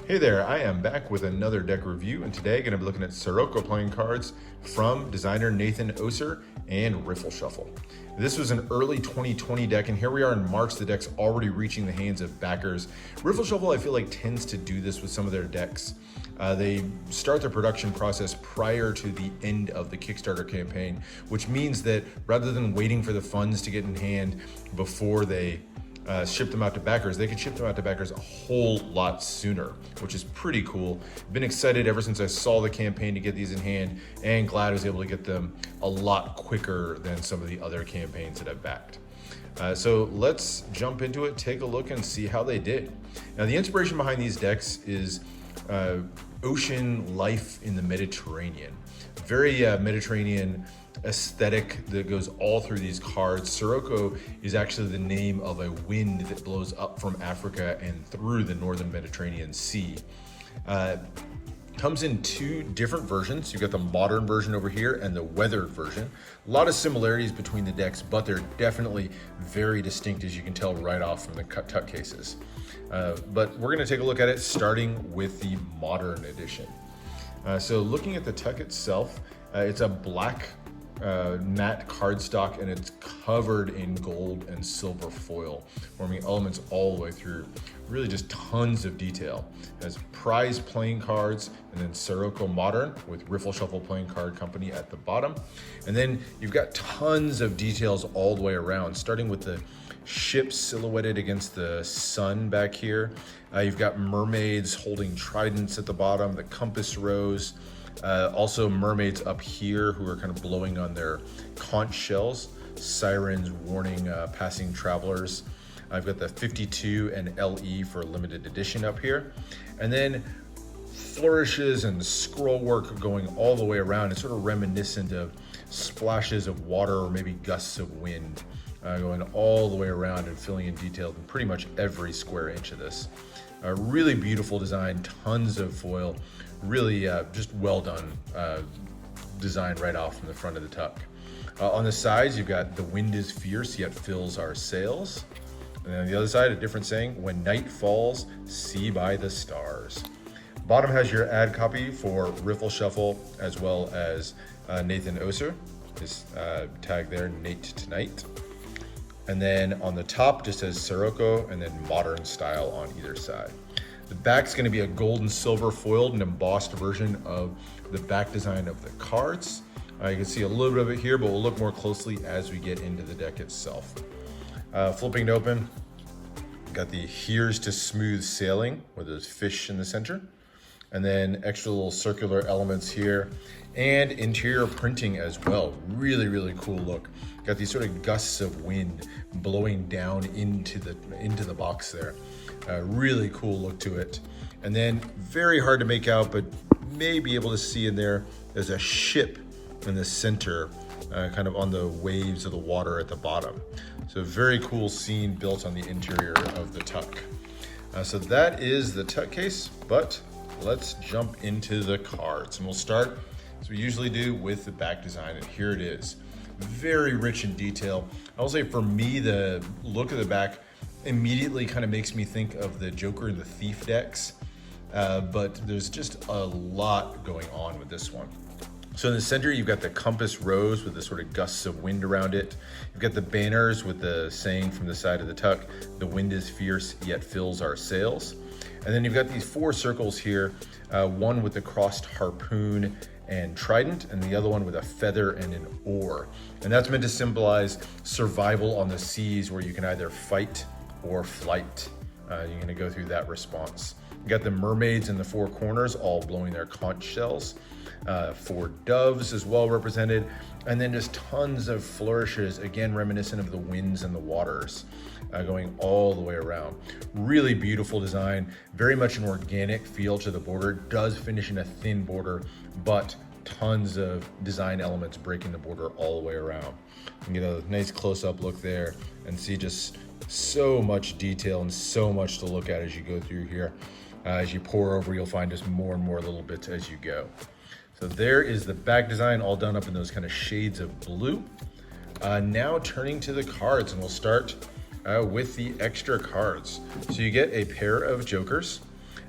Hey there, I am back with another deck review, and today I'm going to be looking at Sirocco playing cards from designer Nathan Oser and Riffle Shuffle. This was an early 2020 deck, and here we are in March. The deck's already reaching the hands of backers. Riffle Shuffle, I feel like, tends to do this with some of their decks. They start their production process prior to the end of the Kickstarter campaign, which means that rather than waiting for the funds to get in hand before they ship them out to backers, they could ship them out to backers a whole lot sooner, which is pretty cool. Been excited ever since I saw the campaign to get these in hand, and glad I was able to get them a lot quicker than some of the other campaigns that I've backed. So let's jump into it, take a look, and see how they did. Now, the inspiration behind these decks is ocean life in the Mediterranean. Very Mediterranean aesthetic that goes all through these cards. Sirocco is actually the name of a wind that blows up from Africa and through the northern Mediterranean Sea. Comes in two different versions. You've got the modern version over here and the weathered version. A lot of similarities between the decks, but they're definitely very distinct, as you can tell right off from the tuck cases. But we're going to take a look at it starting with the modern edition. So looking at the tuck itself, it's a black matte cardstock, and it's covered in gold and silver foil, forming elements all the way through. Really just tons of detail. It has prize playing cards, and then Sirocco Modern with Riffle Shuffle Playing Card Company at the bottom. And then you've got tons of details all the way around, starting with the ships silhouetted against the sun back here. You've got mermaids holding tridents at the bottom, the compass rose. Also mermaids up here who are kind of blowing on their conch shells, sirens warning passing travelers. I've got the 52 and LE for limited edition up here. And then flourishes and scroll work going all the way around. It's sort of reminiscent of splashes of water or maybe gusts of wind going all the way around and filling in detail in pretty much every square inch of this. A really beautiful design, tons of foil, really just well done design right off from the front of the tuck. On the sides, you've got "The wind is fierce, yet fills our sails." And then on the other side, a different saying, "When night falls, see by the stars." Bottom has your ad copy for Riffle Shuffle, as well as Nathan Oser, his tag there, Nate Tonight. And then on the top just says Sirocco and then modern style on either side. The back's going to be a gold and silver foiled and embossed version of the back design of the cards. You can see a little bit of it here, but we'll look more closely as we get into the deck itself. Flipping it open, got the "Here's to Smooth Sailing" with those fish in the center. And then extra little circular elements here, and interior printing as well. Really, really cool look. Got these sort of gusts of wind blowing down into the box there. Really cool look to it. And then very hard to make out, but may be able to see in there, there's a ship in the center, kind of on the waves of the water at the bottom. So very cool scene built on the interior of the tuck. So that is the tuck case, but let's jump into the cards, and we'll start, as we usually do, with the back design, and here it is. Very rich in detail. I'll say for me, the look of the back immediately kind of makes me think of the Joker and the Thief decks, but there's just a lot going on with this one. So in the center, you've got the compass rose with the sort of gusts of wind around it. You've got the banners with the saying from the side of the tuck, "The wind is fierce, yet fills our sails." And then you've got these four circles here, one with the crossed harpoon and trident, and the other one with a feather and an oar. And that's meant to symbolize survival on the seas, where you can either fight or flight. You're going to go through that response. You got the mermaids in the four corners, all blowing their conch shells. Four doves as well represented, and then just tons of flourishes, again reminiscent of the winds and the waters, going all the way around. Really beautiful design, very much an organic feel to the border. Does finish in a thin border, but tons of design elements breaking the border all the way around. You can get a nice close-up look there and see just so much detail and so much to look at as you go through here. As you pour over, you'll find just more and more little bits as you go. So there is the back design, all done up in those kind of shades of blue. Now turning to the cards, and we'll start with the extra cards. So you get a pair of jokers.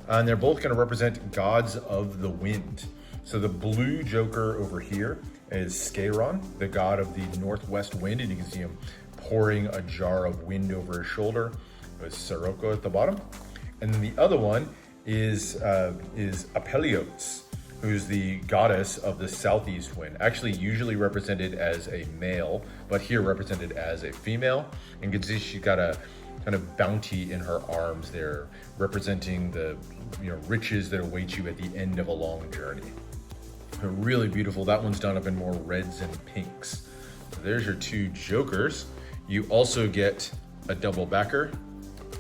And they're both going to represent gods of the wind. So the blue Joker over here is Scaron, the god of the northwest wind, and you can see him pouring a jar of wind over his shoulder. There's Sirocco at the bottom. And then the other one is Apeliotes, who's the goddess of the southeast wind, actually usually represented as a male, but here represented as a female. And you can see she's got a kind of bounty in her arms there, representing the riches that await you at the end of a long journey. They're really beautiful. That one's done up in more reds and pinks. So there's your two Jokers. You also get a double backer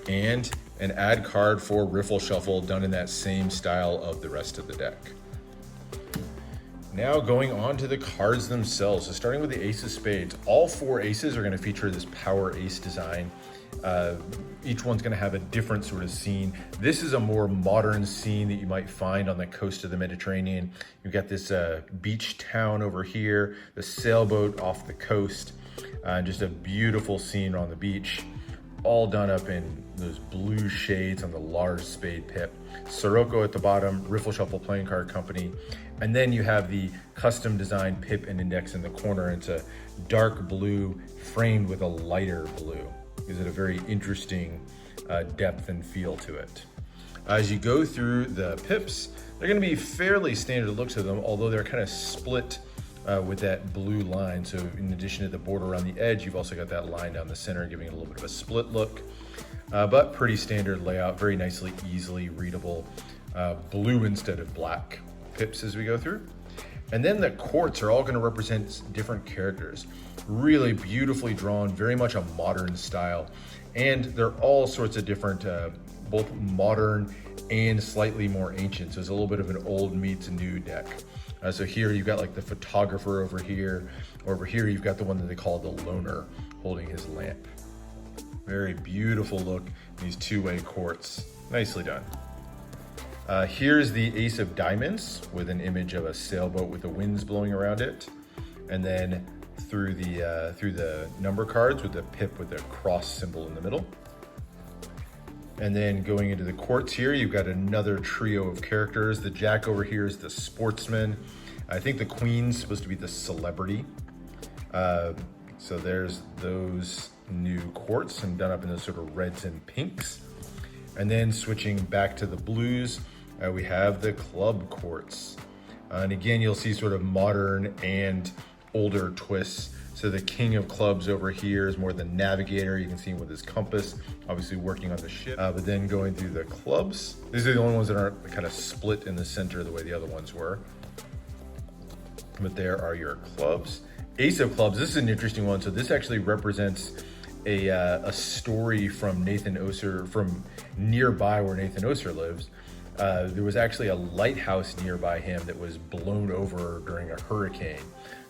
and an add card for Riffle Shuffle, done in that same style of the rest of the deck. Now going on to the cards themselves. So starting with the Ace of Spades, all 4 aces are going to feature this power ace design. Each one's going to have a different sort of scene. This is a more modern scene that you might find on the coast of the Mediterranean. You've got this beach town over here, the sailboat off the coast, just a beautiful scene on the beach, all done up in those blue shades on the large spade pip. Sirocco at the bottom, Riffle Shuffle Playing Card Company. And then you have the custom designed pip and index in the corner. It's a dark blue framed with a lighter blue. Gives it a very interesting depth and feel to it. As you go through the pips, they're going to be fairly standard looks to them, although they're kind of split with that blue line. So in addition to the border around the edge, you've also got that line down the center, giving it a little bit of a split look. But pretty standard layout, very nicely, easily readable. Blue instead of black pips as we go through. And then the quartz are all going to represent different characters. Really beautifully drawn, very much a modern style. And they're all sorts of different, both modern and slightly more ancient. So it's a little bit of an old meets new deck. So here you've got like the photographer over here. Over here you've got the one that they call the loner holding his lamp. Very beautiful look in these two-way quartz. Nicely done. Here's the Ace of Diamonds with an image of a sailboat with the winds blowing around it. And then through the number cards with the pip with the cross symbol in the middle. And then going into the quartz here, you've got another trio of characters. The Jack over here is the sportsman. I think the Queen's supposed to be the celebrity. So there's those new quartz and done up in those sort of reds and pinks. And then switching back to the blues, we have the club quartz. And again, you'll see sort of modern and older twists. So the king of clubs over here is more the navigator. You can see him with his compass, obviously working on the ship. But then going through the clubs, these are the only ones that aren't kind of split in the center the way the other ones were. But there are your clubs. Ace of clubs, this is an interesting one. So this actually represents a story from Nathan Oser, from nearby where Nathan Oser lives. There was actually a lighthouse nearby him that was blown over during a hurricane.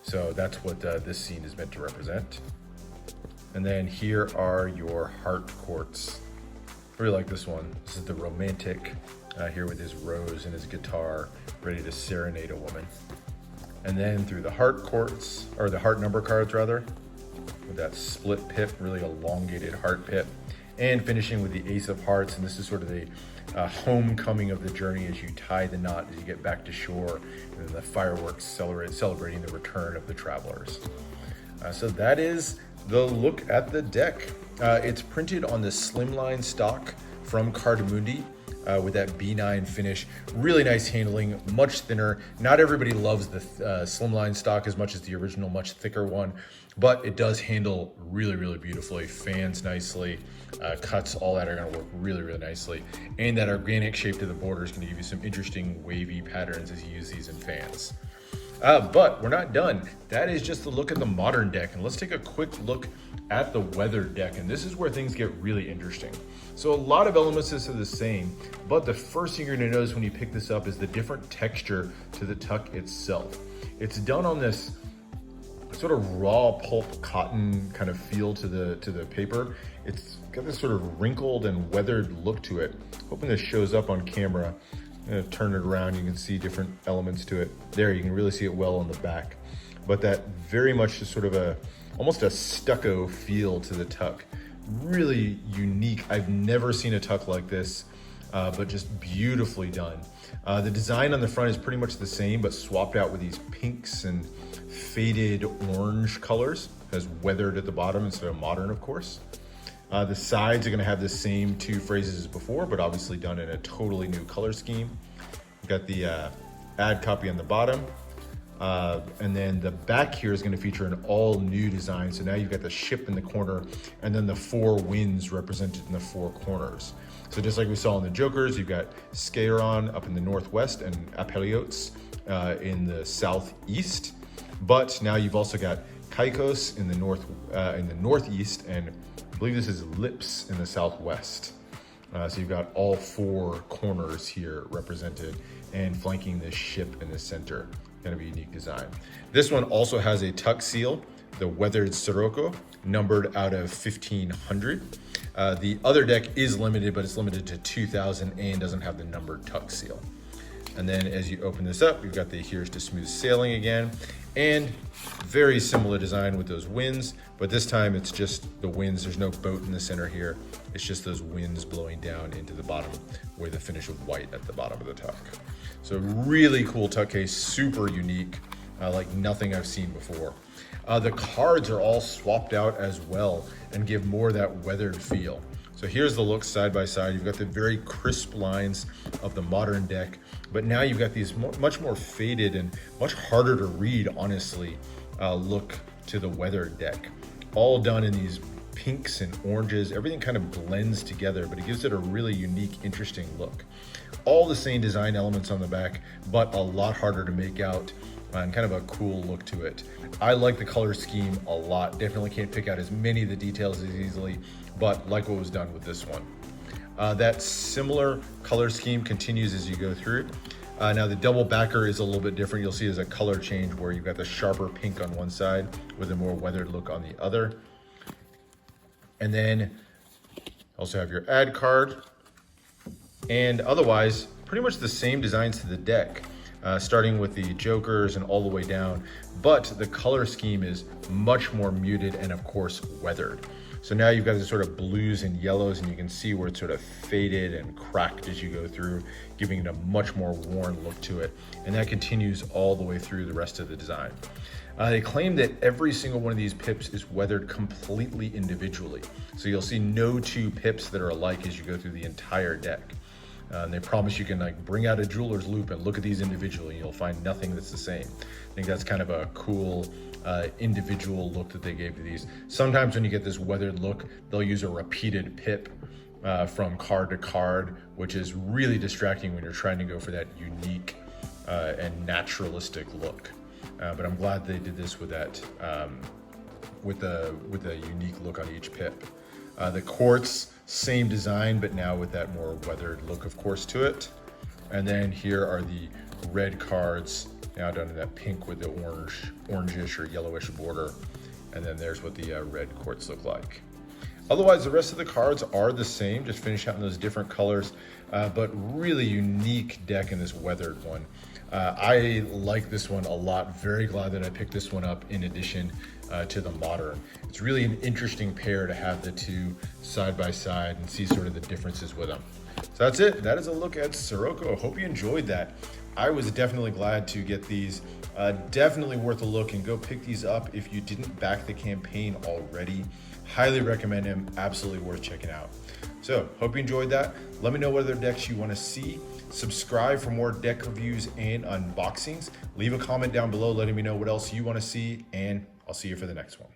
So that's what this scene is meant to represent. And then here are your heart quartz. I really like this one. This is the romantic here with his rose and his guitar, ready to serenade a woman. And then through the heart quartz, or the heart number cards rather, with that split pip, really elongated heart pip. And finishing with the Ace of Hearts, and this is sort of the homecoming of the journey as you tie the knot as you get back to shore, and then the fireworks celebrating the return of the travelers. So that is the look at the deck. It's printed on the slimline stock from Cardamundi with that B9 finish. Really nice handling, much thinner. Not everybody loves the slimline stock as much as the original, much thicker one, but it does handle really, really beautifully, fans nicely, cuts, all that are gonna work really, really nicely. And that organic shape to the border is gonna give you some interesting wavy patterns as you use these in fans. But we're not done. That is just the look at the modern deck. And let's take a quick look at the weathered deck. And this is where things get really interesting. So a lot of elements are the same, but the first thing you're gonna notice when you pick this up is the different texture to the tuck itself. It's done on this sort of raw pulp cotton kind of feel to the paper. It's got this sort of wrinkled and weathered look to it. Hoping this shows up on camera. I'm gonna turn it around, you can see different elements to it. There, you can really see it well on the back. But that very much is sort of almost a stucco feel to the tuck. Really unique. I've never seen a tuck like this but just beautifully done. The design on the front is pretty much the same, but swapped out with these pinks and faded orange colors. It has weathered at the bottom instead of modern, of course. The sides are going to have the same two phrases as before, but obviously done in a totally new color scheme. We've got the ad copy on the bottom. And then the back here is going to feature an all new design. So now you've got the ship in the corner and then the four winds represented in the four corners. So just like we saw in the Jokers, you've got Skeiron up in the northwest and Apeliotes in the southeast. But now you've also got Kaikos in the northeast, and I believe this is Lips in the southwest. So you've got all four corners here represented and flanking this ship in the center. Kind of a unique design. This one also has a tuck seal, the weathered Sirocco, numbered out of 1500. The other deck is limited, but it's limited to 2000 and doesn't have the numbered tuck seal. And then as you open this up, you've got the Here's to Smooth Sailing again, and very similar design with those winds, but this time it's just the winds. There's no boat in the center here. It's just those winds blowing down into the bottom with a finish of white at the bottom of the tuck. So really cool tuck case, super unique, like nothing I've seen before. The cards are all swapped out as well and give more of that weathered feel. So here's the look side by side. You've got the very crisp lines of the modern deck, but now you've got these much more faded and much harder to read, honestly, look to the weathered deck. All done in these pinks and oranges. Everything kind of blends together, but it gives it a really unique, interesting look. All the same design elements on the back, but a lot harder to make out and kind of a cool look to it. I like the color scheme a lot. Definitely can't pick out as many of the details as easily, but like what was done with this one. That similar color scheme continues as you go through. Now the double backer is a little bit different. You'll see there's a color change where you've got the sharper pink on one side with a more weathered look on the other. And then also have your ad card, and otherwise pretty much the same designs to the deck, starting with the Jokers and all the way down, but the color scheme is much more muted and of course weathered. So now you've got this sort of blues and yellows, and you can see where it's sort of faded and cracked as you go through, giving it a much more worn look to it. And that continues all the way through the rest of the design. They claim that every single one of these pips is weathered completely individually. So you'll see no two pips that are alike as you go through the entire deck. And they promise you can like bring out a jeweler's loupe and look at these individually, and you'll find nothing that's the same. I think that's kind of a cool individual look that they gave to these. Sometimes when you get this weathered look, they'll use a repeated pip from card to card, which is really distracting when you're trying to go for that unique and naturalistic look. But I'm glad they did this with that, with a unique look on each pip. The quartz, same design, but now with that more weathered look, of course, to it. And then here are the red cards, now done in that pink with the orangish or yellowish border. And then there's what the red quartz look like. Otherwise, the rest of the cards are the same, just finish out in those different colors, but really unique deck in this weathered one. I like this one a lot. Very glad that I picked this one up in addition to the modern. It's really an interesting pair to have the two side by side and see sort of the differences with them. So that's it. That is a look at Sirocco. Hope you enjoyed that. I was definitely glad to get these. Definitely worth a look, and go pick these up if you didn't back the campaign already. Highly recommend them. Absolutely worth checking out. So hope you enjoyed that. Let me know what other decks you want to see. Subscribe for more deck reviews and unboxings. Leave a comment down below letting me know what else you want to see, and I'll see you for the next one.